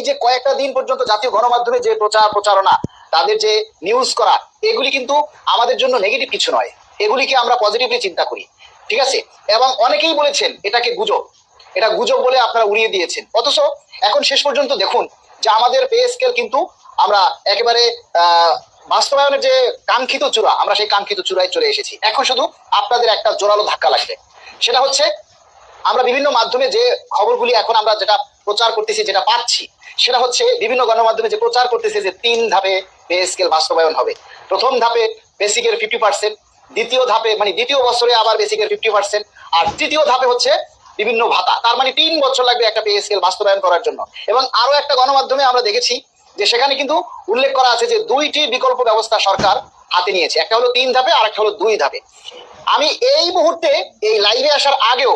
যে কয়েকটা দিন পর্যন্ত জাতীয় গণমাধ্যমে যে প্রচারণা, তাদের যে নিউজ করা, এগুলি কিন্তু আমাদের জন্য নেগেটিভ কিছু নয়, এগুলিকে আমরা পজিটিভলি চিন্তা করি, ঠিক আছে। এবং অনেকেই বলেছেন এটাকে গুজব, এটা গুজব বলে আপনারা উড়িয়ে দিয়েছেন। অথচ এখন শেষ পর্যন্ত দেখুন যে আমাদের পে স্কেল কিন্তু আমরা একেবারে বাস্তবায়নের যে কাঙ্ক্ষিত চূড়া, আমরা সেই কাঙ্ক্ষিত চূড়ায় চলে এসেছি। এখন শুধু আপনাদের একটা জোরালো ধাক্কা লাগবে, সেটা হচ্ছে আমরা বিভিন্ন মাধ্যমে যে খবরগুলি এখন আমরা যেটা প্রচার করতেছি, যেটা পাচ্ছি, সেটা হচ্ছে বিভিন্ন গণমাধ্যমে যে প্রচার করতেছে যে 3 ধাপে পে স্কেল বাস্তবায়ন হবে। প্রথম ধাপে বেসিকের 50%, দ্বিতীয় ধাপে মানে দ্বিতীয় বছরে আবার বেসিকের 50%, আর তৃতীয় ধাপে হচ্ছে বিভিন্ন ভাতা। তার মানে 3 বছর লাগবে একটা পে স্কেল বাস্তবায়ন করার জন্য। এবং আরো একটা গণমাধ্যমে আমরা দেখেছি যে সেখানে কিন্তু উল্লেখ করা আছে যে 2টি বিকল্প ব্যবস্থা সরকার হাতে নিয়েছে, একটা হলো 3 ধাপে আর একটা হলো 2 ধাপে। আমি এই মুহূর্তে এই লাইভে আসার আগেও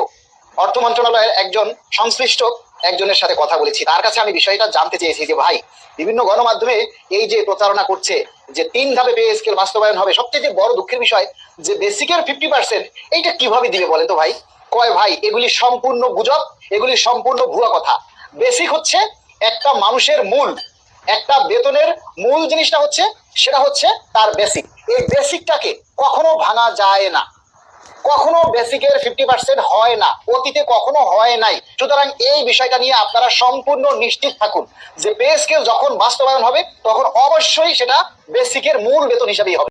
অর্থ মন্ত্রণালয়ের একজন সংশ্লিষ্ট একজনের সাথে কথা বলেছি, তার কাছে আমি বিষয়টা জানতে চেয়েছি যে ভাই, বিভিন্ন গণমাধ্যমে এই যে প্রচারণা করছে যে 3 ধাপে পে স্কেল বাস্তবায়ন হবে, সবচেয়ে বড় দুঃখের বিষয় যে বেসিকের 50%, এইটা কিভাবে দিবে বলেন তো ভাই? কয় ভাই এগুলি সম্পূর্ণ গুজব, এগুলি সম্পূর্ণ ভুয়া কথা। বেসিক হচ্ছে একটা মানুষের মূল, একটা বেতনের মূল জিনিসটা হচ্ছে, সেটা হচ্ছে তার বেসিক। এই বেসিকটাকে কখনো ভাঙা যায় না, কখনো বেসিকের 50% হয় না, অতীতে কখনো হয় নাই। সুতরাং এই বিষয়টা নিয়ে আপনারা সম্পূর্ণ নিশ্চিত থাকুন যে পে স্কেল যখন বাস্তবায়ন হবে তখন অবশ্যই সেটা বেসিকের মূল বেতন হিসেবেই হবে।